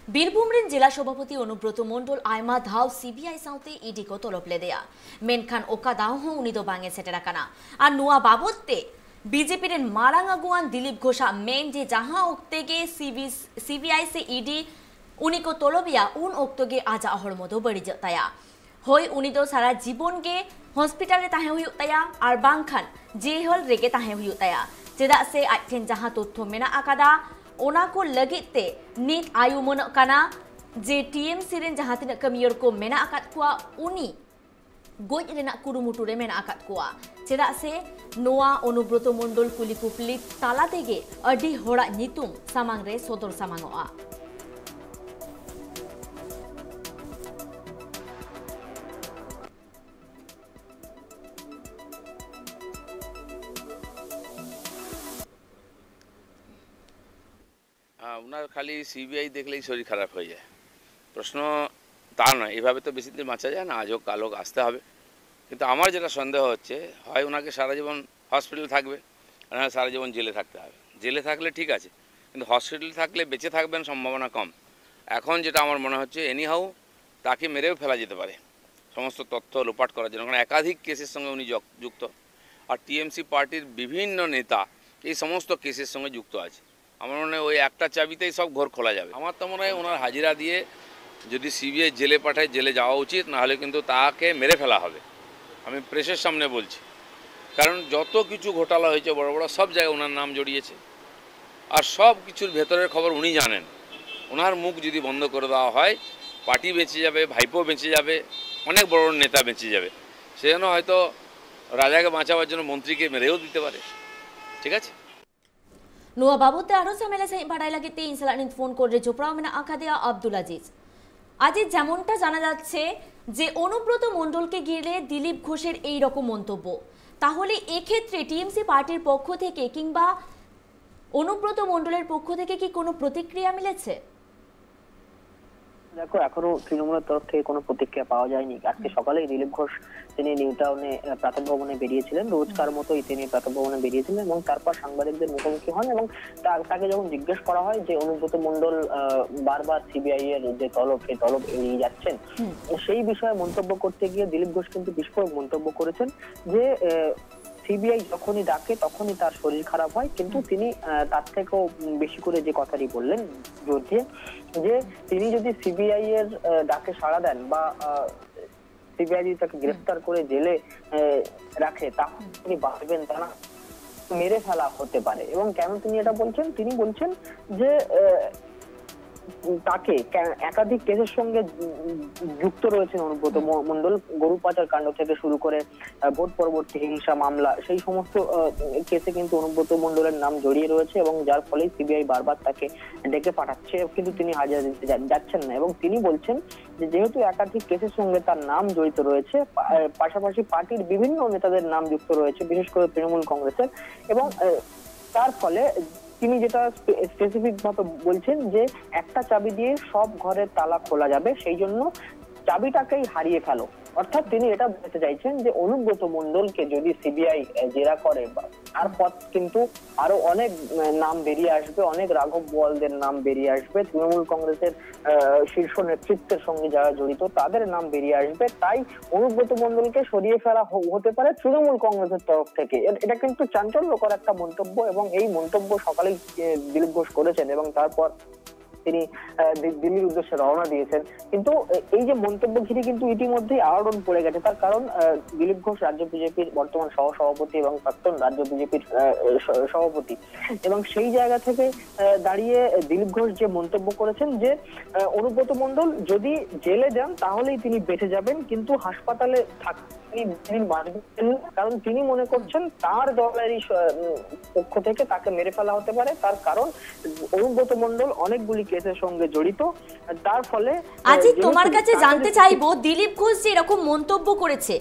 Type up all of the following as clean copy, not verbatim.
ᱵᱤᱨᱵᱷᱩᱢ ᱨᱮᱱ ᱡᱮᱞᱟ ᱥᱚᱵᱷᱟᱯᱚᱛᱤ ᱚᱱᱩᱵᱨᱚᱛᱚ ᱢᱚᱱᱰᱚᱞ ᱟᱭᱢᱟ ᱫᱷᱟᱣ ᱥᱤᱵᱤআই ᱥᱟᱶᱛᱮ ᱤᱰᱤ ᱠᱚ ᱛᱚᱞᱚᱵ ᱞᱮᱫᱮᱭᱟ, ᱢᱮᱱᱠᱷᱟᱱ ᱚᱠᱟ ᱫᱟᱣ ᱦᱚᱸ ᱩᱱᱤ ᱫᱚ ᱵᱟᱝ ᱮ ᱥᱮᱴᱮᱨ ᱟᱠᱟᱱᱟ। ᱟᱨ ᱱᱚᱣᱟ ᱵᱟᱵᱚᱫ ᱛᱮ बीजेपी रेन मारांग अगुवान दिलीप घोषा मेन जे जहां ओक्ते गे सीबीआई से ईडी उनी को तोलबिया उन ओक्तो गे आजा हड़मो दो बड़ी जताया होय उनी दो सारा जीवन गे हॉस्पिटल रे ताहे हुयु ताया आर बांखान जेहल रेगे ताहे हुयु ताया चेदा से आठेन जहां तथ्य मेना आकादा ओना को लगित ते नित आयु मन काना जे टीएमसी रेन जहां तिना कमियर को मेना आकात कुआ उनी गोज रेना कुरुमुटु रे मेना आकात कुआ चेदा से नोआ अनुब्रत मंडल कुली कुपली ताला तेगे अडी होड़ा नितुम सामांग रे सदर सामांगोआ। उनार खाली सीबीआई देखलेই শরীর খারাপ হয়ে যায়। প্রশ্ন তা নয়, এভাবে তো বেশি দিন বাঁচা যায় না, আজ হোক কাল হোক আসতে হবে। কিন্তু আমার যেটা সন্দেহ হচ্ছে, হয় ওনাকে সারা জীবন হসপিটালে থাকবে আর না সারা জীবন জেলে থাকতে হবে। জেলে থাকলে ঠিক আছে, কিন্তু হসপিটালে থাকলে বেঁচে থাকবেন সম্ভাবনা কম। এখন যেটা আমার মনে হচ্ছে এনিহাউ তাকে মেরেও ফেলা যেতে পারে সমস্ত তথ্য লোপাট করার জন্য, কারণ একাধিক কেসের সঙ্গে উনি যুক্ত। আর টিএমসি পার্টির বিভিন্ন নেতা এই সমস্ত কেসের সঙ্গে যুক্ত আছে। আমার মনে হয় ওই একটা চাবিতেই সব ঘর খোলা যাবে। আমার তো মনে হয় ওনার হাজিরা দিয়ে যদি সিবিআই জেলে পাঠায় জেলে যাওয়া উচিত, নাহলে কিন্তু তাকে মেরে ফেলা হবে। আমি প্রেসের সামনে বলছি, কারণ যত কিছু ঘোটালা হয়েছে বড় বড় সব জায়গায় ওনার নাম জড়িয়েছে, আর সব কিছুর ভেতরের খবর উনি জানেন। ওনার মুখ যদি বন্ধ করে দেওয়া হয়, পার্টি বেঁচে যাবে, ভাইপো বেঁচে যাবে, অনেক বড় বড় নেতা বেঁচে যাবে। সেজন্য হয়তো রাজাকে বাঁচাবার জন্য মন্ত্রীকে মেরেও দিতে পারে। ঠিক আছে, नुआ बाबूते आरो झमेला सही बाड़ाई लागिते इनसालानिन फोन करे जोपड़ाओ मेना आकादिया আব্দুল আজিজ। আজ যেমনটা জানা যাচ্ছে যে অনুব্রত মণ্ডলকে ঘিরে দিলীপ ঘোষের এই রকম মন্তব্য, তাহলে এক্ষেত্রে টিএমসি পার্টির পক্ষ থেকে কিংবা অনুব্রত মণ্ডলের পক্ষ থেকে কি কোনো প্রতিক্রিয়া মিলেছে? দেখো, এখনো তৃণমূলের তরফ থেকে কোনো প্রতিক্রিয়া পাওয়া যায়নি। আজকে সকালেই দিলীপ ঘোষ তিনি নিউ টাউনে প্রাতঃ ভবনে বেরিয়েছিলেন, রোজকার মতোই তিনি প্রাতঃ ভবনে বেরিয়েছিলেন এবং তারপর সাংবাদিকদের মুখোমুখি হন এবং তাকে যখন জিজ্ঞেস করা হয় যে অনুব্রত মণ্ডল বারবার সিবিআই এর যে তলব সেই তলব এড়িয়ে যাচ্ছেন, সেই বিষয়ে মন্তব্য করতে গিয়ে দিলীপ ঘোষ কিন্তু বিস্ফোরক মন্তব্য করেছেন যে সিবিআই যখনই ডাকে তখনই তার শরীর খারাপ হয়। কিন্তু তিনি তার থেকেও বেশি করে যে কথাটি বললেন যুদ্ধে, যে তিনি যদি সিবিআই এর ডাকে সাড়া দেন বা সিবিআই যদি তাকে গ্রেফতার করে জেলে রাখে, তাহলে তিনি বাঁচবেন তা না, মেরে ফেলা হতে পারে। এবং কেন তিনি এটা বলছেন? তিনি বলছেন যে তাকে একাধিক কেসের সঙ্গে যুক্ত রয়েছেন অনুব্রত মণ্ডল, গরু পাচার কাণ্ড থেকে শুরু করে ভোট পরবর্তী হিংসা মামলা, সেই সমস্ত কেসে কিন্তু অনুব্রত মণ্ডলের নাম জড়িয়ে রয়েছে এবং যার ফলে সিবিআই বারবার তাকে ডেকে পাঠাচ্ছে, কিন্তু তিনি হাজিরা দিতে যাচ্ছেন না। এবং তিনি বলছেন যে যেহেতু একাধিক কেসের সঙ্গে তার নাম জড়িত রয়েছে, পাশাপাশি পার্টির বিভিন্ন নেতাদের নাম যুক্ত রয়েছে, বিশেষ করে তৃণমূল কংগ্রেসের, এবং তার ফলে তিনি যেটা স্পেসিফিক ভাবে বলছেন যে একটা চাবি দিয়ে সব ঘরের তালা খোলা যাবে, সেই জন্য চাবিটাকেই হারিয়ে ফেলো। অর্থাৎ তিনি এটা বলতে চাইছেন যে অনুব্রত মণ্ডলকে যদি সিবিআই জেরা করে, তারপর কিন্তু আরো অনেক নাম বেরিয়ে আসবে, অনেক রাঘব বোয়ালদের নাম বেরিয়ে আসবে, তৃণমূল কংগ্রেসের শীর্ষ নেতৃত্বের সঙ্গে যারা জড়িত তাদের নাম বেরিয়ে আসবে। তাই অনুব্রত মণ্ডলকে সরিয়ে ফেলা হতে পারে তৃণমূল কংগ্রেসের তরফ থেকে। এটা কিন্তু চাঞ্চল্যকর একটা মন্তব্য এবং এই মন্তব্য সকালেই দিলীপ ঘোষ করেছেন এবং তারপর তিনি দিল্লির উদ্দেশ্যে রওনা দিয়েছেন। কিন্তু এই যে মন্তব্য ঘিরে কিন্তু ইতিমধ্যেই আলোড়ন পড়ে গেছে। তার কারণ দিলীপ ঘোষ রাজ্য বিজেপির বর্তমান সহসভাপতি এবং প্রাক্তন রাজ্য বিজেপির সভাপতি, এবং সেই জায়গা থেকে দাঁড়িয়ে দিলীপ ঘোষ যে মন্তব্য করেছেন যে অনুব্রত মণ্ডল যদি জেলে যান তাহলেই তিনি বেঁচে যাবেন, কিন্তু হাসপাতালে তিনি বাঁচবেন না, কারণ তিনি মনে করছেন তার দলেরই পক্ষ থেকে তাকে মেরে ফেলা হতে পারে। তার কারণ অনুব্রত মণ্ডল অনেকগুলি কেসের সঙ্গে জড়িত, তার ফলে আজি তোমার কাছে জানতে চাইবো, দিলীপ ঘোষ যে এরকম মন্তব্য করেছে,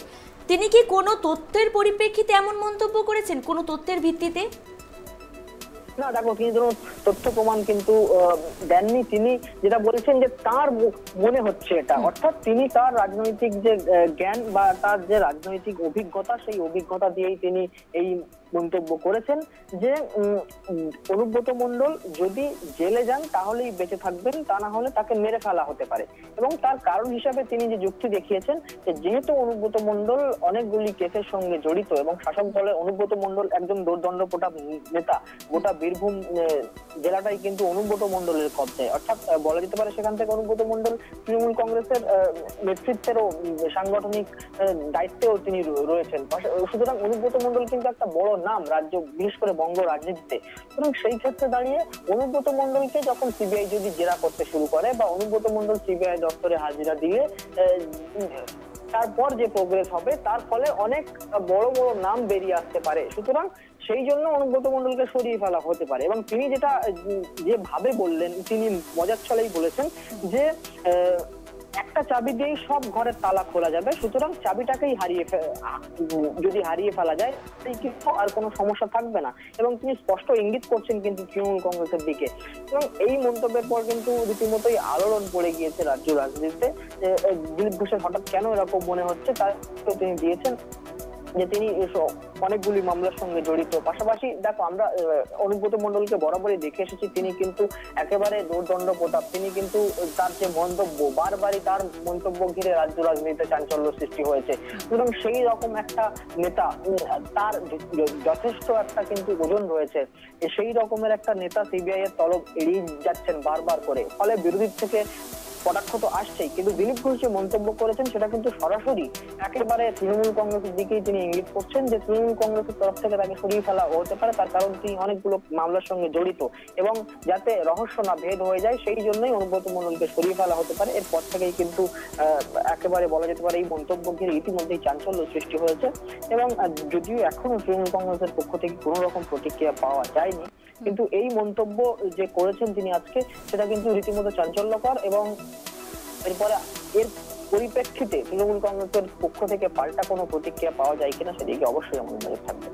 তিনি কি কোনো তথ্যের পরিপ্রেক্ষিতে এমন মন্তব্য করেছেন, কোনো তথ্যের ভিত্তিতে? না, দেখো, তিনি কোনো তথ্য প্রমাণ কিন্তু দেননি। তিনি যেটা বলেছেন যে তার মনে হচ্ছে এটা, অর্থাৎ তিনি তার রাজনৈতিক যে জ্ঞান বা তার যে রাজনৈতিক অভিজ্ঞতা, সেই অভিজ্ঞতা দিয়েই তিনি এই মন্তব্য করেছেন যে অনুব্রত মণ্ডল যদি জেলে যান তাহলেই বেঁচে থাকবেন, তা না হলে তাকে মেরে ফেলা হতে পারে। এবং তার কারণ হিসাবে তিনি যে যুক্তি দেখিয়েছেন যে যেহেতু অনুব্রত মণ্ডল অনেকগুলি কেসের সঙ্গে জড়িত এবং শাসক দলে অনুব্রত মণ্ডল একজন দুর্দণ্ডপ্রতাপ নেতা, গোটা বীরভূম জেলাটাই কিন্তু অনুব্রত মণ্ডলের কবজায়, অর্থাৎ বলা যেতে পারে সেখান থেকে অনুব্রত মণ্ডল তৃণমূল কংগ্রেসের নেতৃত্বেরও সাংগঠনিক দায়িত্বেও তিনি রয়েছেন। সুতরাং অনুব্রত মণ্ডল কিন্তু একটা বড় নাম রাজ্য, বিশেষ করে বঙ্গ রাজনীতিতে। সুতরাং সেই ক্ষেত্রে দাঁড়িয়ে অনুব্রত মণ্ডলকে যখন সিবিআই যদি জেরা করতে শুরু করে বা অনুব্রত মণ্ডল সিবিআই দপ্তরে হাজিরা দিলে তারপর যে প্রোগ্রেস হবে তার ফলে অনেক বড় বড় নাম বেরিয়ে আসতে পারে। সুতরাং সেই জন্য অনুব্রত মণ্ডলকে সরিয়ে ফেলা হতে পারে। এবং তিনি যেভাবে বললেন, তিনি মজার ছলেই বলেছেন যে একটা চাবি দিয়েই সব ঘরের তালা খোলা যাবে, সুতরাং চাবিটাকেই যদি হারিয়ে ফেলা যায় কিন্তু আর কোনো সমস্যা থাকবে না। এবং তিনি স্পষ্ট ইঙ্গিত করছেন কিন্তু তৃণমূল কংগ্রেসের দিকে। এবং এই মন্তব্যের পর কিন্তু রীতিমতোই আলোড়ন পড়ে গিয়েছে রাজ্য রাজনীতিতে। দিলীপ ঘোষের হঠাৎ কেন এরকম মনে হচ্ছে তার তিনি দিয়েছেন যে তিনি অনেকগুলি মামলার সঙ্গে জড়িত। পাশাপাশি দেখো, আমরা অনুব্রত মণ্ডলকে বরাবরই দেখে এসেছি, তিনি কিন্তু একেবারে দুর্দণ্ড প্রতাপ। তিনি কিন্তু তার যে মন্তব্য, বারবারই তার মন্তব্য ঘিরে রাজ্য রাজনীতিতে চাঞ্চল্য সৃষ্টি হয়েছে। সুতরাং সেই রকম একটা নেতা, তার যথেষ্ট একটা কিন্তু ওজন রয়েছে, সেই রকমের একটা নেতা সিবিআই এর তলব এড়িয়ে যাচ্ছেন বারবার করে। ফলে বিরোধী থেকে কটাক্ষ তো আসছেই, কিন্তু দিলীপ ঘোষ যে মন্তব্য করেছেন সেটা কিন্তু সরাসরি একেবারে তৃণমূল কংগ্রেসের দিকেই তিনি ইঙ্গিত করছেন যে তৃণমূল কংগ্রেসের তরফ থেকে তাকে সরিয়ে ফেলা হতে পারে। তার কারণ তিনি অনেকগুলো মামলার সঙ্গে জড়িত এবং যাতে রহস্য না ভেদ হয়ে যায় সেই জন্যই অনুব্রত মণ্ডলকে সরিয়ে ফেলা হতে পারে। এরপর থেকেই কিন্তু একেবারে বলা যেতে পারে এই মন্তব্য ঘিরে ইতিমধ্যেই চাঞ্চল্য সৃষ্টি হয়েছে। এবং যদিও এখনো তৃণমূল কংগ্রেসের পক্ষ থেকে কোনো রকম প্রতিক্রিয়া পাওয়া যায়নি, কিন্তু এই মন্তব্য যে করেছেন তিনি আজকে, সেটা কিন্তু রীতিমতো চাঞ্চল্যকর। এবং এরপরে এর পরিপ্রেক্ষিতে তৃণমূল কংগ্রেসের পক্ষ থেকে পাল্টা কোনো প্রতিক্রিয়া পাওয়া যায় কিনা সেদিকে অবশ্যই আমাদের নজর থাকবে।